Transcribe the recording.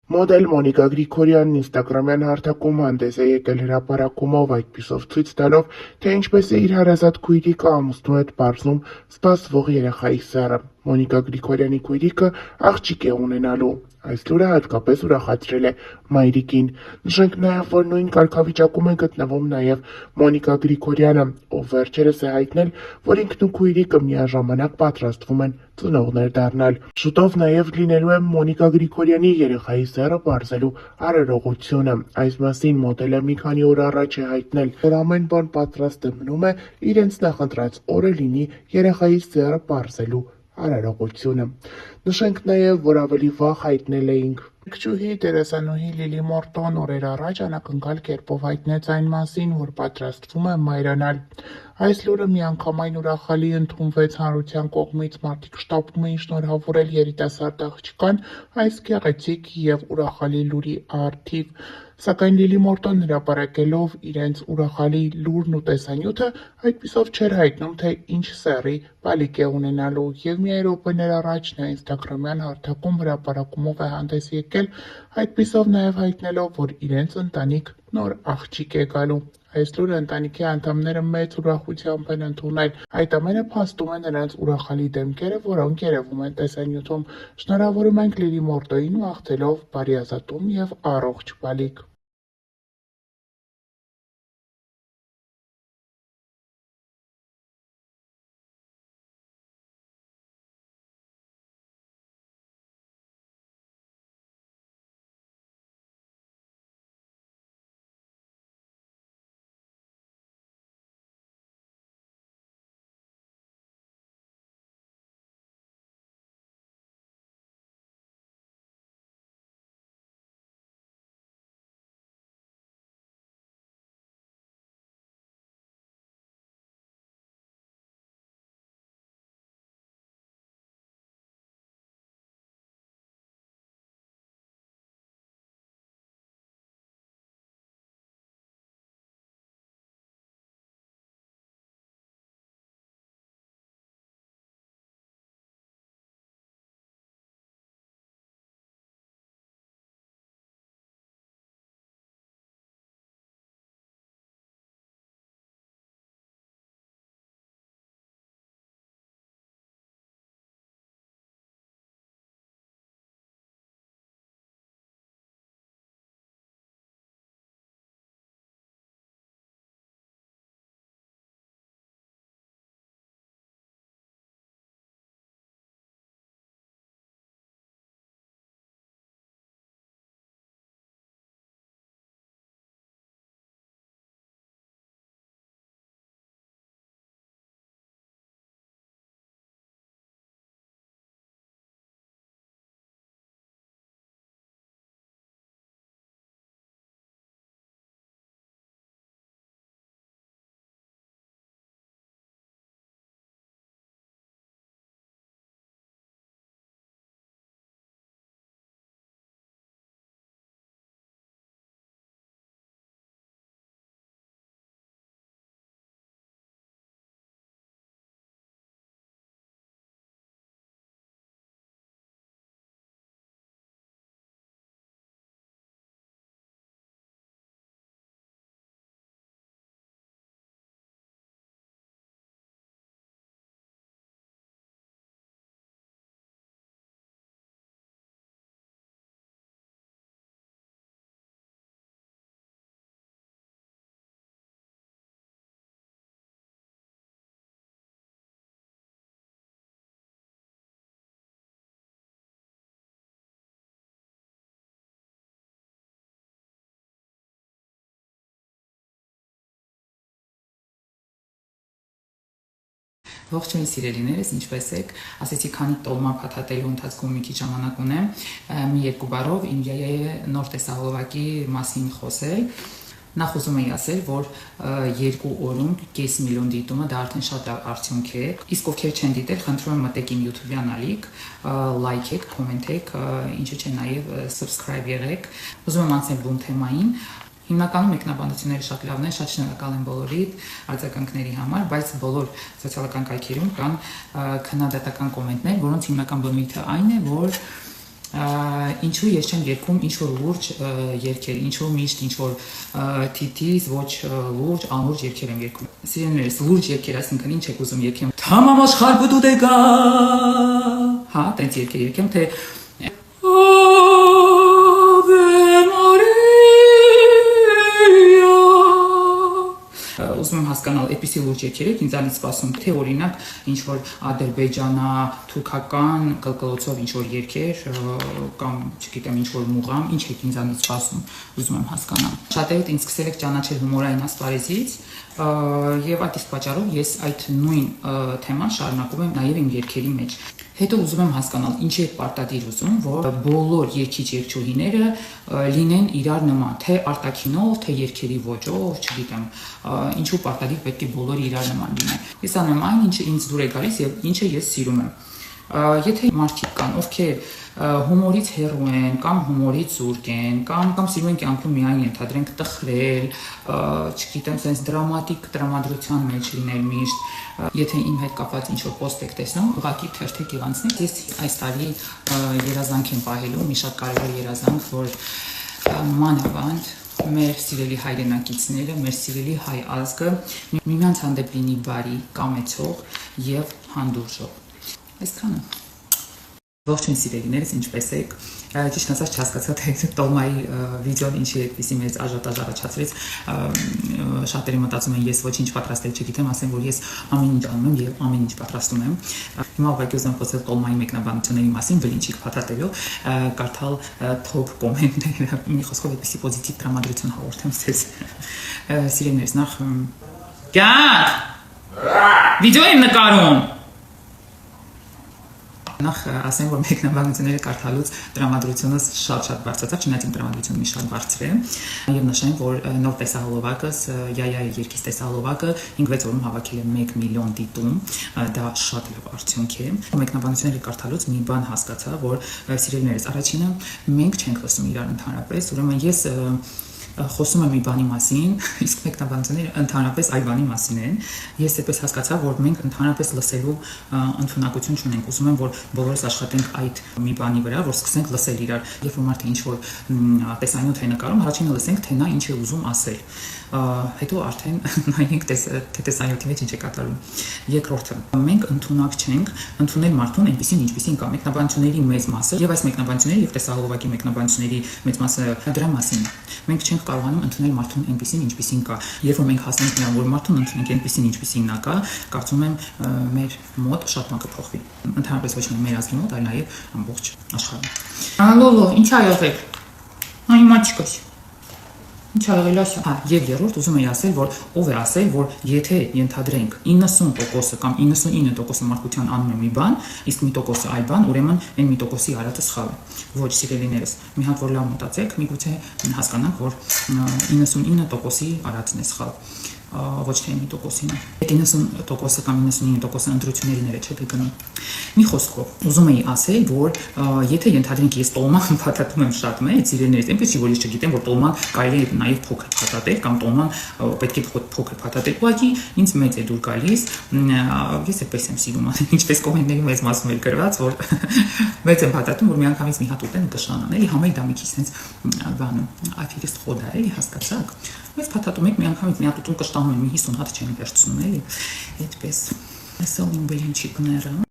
Մոդել Մոնիկա Գրիգորյանն ինստագրամյան հարթակում հանդես է եկել հրապարակումով, այդպիսով ցույց տալով, թե ինչպես է իր հարազատ քույրիկը ամուսնու հետ պարզում սպասվող երեխայի սեռը։ Մոնիկա Գրիգորյանի քույրիկը աղջիկ է ունենալու։ Այս լուրը հատկապես ուրախացրել է մայրիկին։ Նշենք նաև, որ նույն կարգավիճակում է գտնվում նաև Մոնիկա Գրիգորյանը, ով վերջերս է հայտնել, որ ինքն ու քույրիկը միաժամանակ պատրաստվում են ծնողներ դառնալ։ Շուտով նաև լինելու է Մոնիկա Գրիգորյանի երեխայի սեռը պարզելու արարողությունը։ Այս մասին մոդելը մի քանի օր առաջ է հայտնել, որ ամեն բան պատրաստ է, մնում է իրենց նախընտրած օրը լինի երեխայի սեռը պարզելու արարողությունը։ Նշենք նաև, որ ավելի վաղ հայտնել էինք երգչուհի դերասանուհի Լիլի Մորտոն օրեր առաջ անակնկալ կերպով հայտնեց այն մասին, որ պատրաստվում է մայրանալ։ Այս լուրը միանգամայն ուրախալի ընդունվեց հանրության կողմից, մարդիկ շտապում էին շնորհավորել երիտասարդ աղջկան այս գեղեցիկ և ուրախալի լուրի առթիվ։ Սակայն Լիլի Մորտոն հրապարակելով իրենց ուրախալի լուրն ու տեսանյութը, այդպիսով չէր հայտնում, թե ինչ սեռի բալիկ է ունենալու, և միայն րոպեներ առաջ նա ինստագրամյան հարթակում հրապարակումով է հանդես եկել, այդպիսով նաև հայտնելով, որ իրենց ընտանիք նոր աղջիկ է գալու։ Այս լուրը ընտանիքի անդամները մեծ ուրախությամբ են ընդունել։ Այդ ամենը փաստում է նրանց ուրախալի դեմքերը, որոնք երևում են տեսանյութում։ Շնորհավորում ենք Լիլի Մորտոյին, մաղթելով բարիազատում և առողջ բալիկ։ Ողջույն սիրելիներս, ինչպես եք, ասեցի քանի տոլմա փաթաթելու ընթացքում մի քիչ ժամանակ ունեմ, մի երկու բառով իմ նոր տեսահոլովակի մասին խոսել։ Նախ ուզում եի ասել, որ 2 օրում կես միլիոն դիտումը դա արդեն շատ արդյունք է։ Իսկ ովքեր չեն դիտել, խնդրում եմ մտեք իմ YouTube-յան ալիք, լայքեք, կոմենտեք, ինչու՞ չէ նաև subscribe եղեք։ Ուզում եմ անցնել բուն թեմային։ Հիմնականում մեկնաբանությունները շատ լավն են, շատ շնորհակալ եմ բոլորիդ արձագանքների համար, բայց բոլոր սոցիալական կայքերում կան քննադատական կոմենտներ, որոնց հիմնական բնույթը այն է, որ Ինչու ես չեմ երգում ինչ որ լուրջ երգեր, ինչու միշտ ինչ որ թիթիզ, ոչ լուրջ, անլուրջ երգեր եմ երգում։ Սիրելիներս, լուրջ երգեր, այսինքն ինչ եք ուզում երգեմ։ Թամամ աշխարհ բդու դեգա։ Հա, տենց երգեր երգեմ, թե ուզում եմ հասկանալ, այդպիսի լուրջ երգեր եք ինձանից սպասում, թե օրինակ ինչ որ ադրբեջանա թուրքական կլկլոցով ինչ որ երգեր կամ չգիտեմ ինչ որ մուղամ, ինչ եք ինձանից սպասում, ուզում եմ հասկանալ։ Շատերդ ինձ սկսել եք ճանաչել հումորային ասպարեզից, եւ այդ իսկ պատճառով ես այդ նույն թեման շարունակում եմ նաեւ իմ երգերի մեջ։ Հետո ուզում եմ հասկանալ, ինչի է պարտադիր ուզում, որ բոլոր երգիչ-երգչուհիները լինեն իրար նման, թե արտաքինով, թե երգերի ոճով, չգիտեմ, ինչու պարտադիր պետք է բոլորը իրար նման լինեն։ Ես անում եմ այն, ինչը ինձ դուր է գալիս եւ ինչը ես սիրում եմ։ Եթե մարդիկ կան, ովքեր հումորից հեռու են, կամ հումորից զուրկ են, կամ սիրում են կյանքում միայն ենթադրենք տխրել, չգիտեմ, sense դրամատիկ տրամադրության մեջ լինել միշտ, եթե իմ հետ կապված ինչ-որ post եք տեսնում, ուղղակի թերթեք եւ անցնեք։ Ես այս տարի երազանք եմ պահելու, մի շատ կարևոր երազանք, որ մանավանդ մեր սիրելի հայրենակիցները, մեր սիրելի հայ ազգը միմյանց հանդեպ լինի բարի, կամեցող եւ հանդուրժող։ Այսքանը։ Ողջույն սիրելիներս, ինչպե՞ս եք։ Ճիշտ ասած չհասկացա թե Տոլմայի վիդեոն ինչի այդպեսի մեծ աժատաժ առաջացրեց։ Շատերը մտածում են ես ոչինչ պատրաստել չգիտեմ, ասեմ որ ես ամեն ինչ անում եմ եւ ամեն ինչ պատրաստում եմ։ Հիմա ուղղակի ուզում եմ խոսել Տոլմայի մեկնաբանությունների մասին, բլինչիկ փաթաթելով, կարդալ top կոմենտները, մի խոսքով այդպեսի պոզիտիվ տրամադրություն հաղորդեմ ցեզ։ Սիրելիներս, նախ վիդեո եմ նկարում։ Նախ ասեմ, որ մեկնաբանությունները կարդալուց տրամադրությունս շատ բարձրացավ, չնայած իմ տրամադրությունը մի շատ բարձր է, եւ նշեմ, որ նոր տեսահոլովակս, Յայայի երգից տեսահոլովակը 5-6 օրում հավաքել է 1 միլիոն դիտում, դա շատ լավ արդյունք է։ Մեկնաբանությունները կարդալուց մի բան հասկացա, որ սիրելիներս, առաջինը մենք չենք լսում իրար ընդհանրապես, ուրեմն ես խոսում եմ մի բանի մասին, իսկ մեկնաբանությունները ընդհանրապես այլ բանի մասին են։ Ես այդպես հասկացա, որ մենք ընդհանրապես լսելու ընդունակություն չունենք։ Ուզում եմ, որ բոլորս աշխատենք այդ մի բանի վրա, որ սկսենք լսել իրար։ Երբ որ մարդը ինչ որ տեսանյութ է նկարում, առաջինը լսենք, թե նա ինչ է ուզում ասել։ Հետո արդեն նայենք թե տեսանյութի մեջ ինչ է կատարում։ Երկրորդը, մենք ընդունակ չենք ընդունել մարդուն այնպեսին, ինչպեսին կա։ Մեկնաբանությունների մեծ մասը եւ այս մեկնաբանությունների եւ տեսահոլովակի մեկնաբանությունների մեծ մասը դրա մասին է։ Մենք չենք կարողանում ընդունել մարդուն այնպեսին, ինչպեսին կա։ Երբ որ մենք հասնենք նրան, որ մարդուն ընդունենք այնպեսին, ինչպեսին նա կա, կարծում եմ մեր մոտ շատ բան կփոխվի։ Ընդհանրապես ոչ միայն մեր ազգի մոտ, այլ նաեւ ամբողջ աշխարհում։ Լոլո, ինչ ա եղել։ Այ մաչկոս։ Ինչ ա եղել ասա։ Հա, եւ երրորդ ուզում եմ ասել, որ ով է ասել, որ եթե ենթադրենք 90% կամ 99% մարդկության անում է մի բան, իսկ մի տոկոսը այլ բան, ուրեմն այն մի տոկոսի արածը սխալ է։ Ոչ, սիրելիներս, մի հատ որ լավ մտածեք, միգուցե հասկանանք, որ 99%-ի արածն է սխալ, ոչ թե 1%-ին։ Այդ 90% կամ 99% ընտրությունների չէ գնում։ Մի խոսքով, ուզում էի ասել, որ եթե ենթադրենք ես տոլման փաթաթում եմ շատ մեծ, իրեններից, այնպես չի որ ես չգիտեմ, որ տոլման կարելի է նաև փոքր փաթաթել կամ տոլման պետք է փոքր փաթաթել։ Ուղղակի ինձ մեծ է դուր գալիս, ես այդպես եմ սիրում անել, ինչպես կոմենտների մեծ մասում էր գրված, որ մեծ եմ փաթաթում, որ միանգամից մի հատ ուտեն կշանան, էլի համել դա մի քիչ sense բանում, աֆիրից խոդա, էլի հասկացաք։ Մեծ փաթաթում եք միանգամից մի հատ ուտում կշտանում եմ, մի 50 հատ չեմ վերցնում, էլի։ Այդպես։ Այսօր իմ բլինչիկները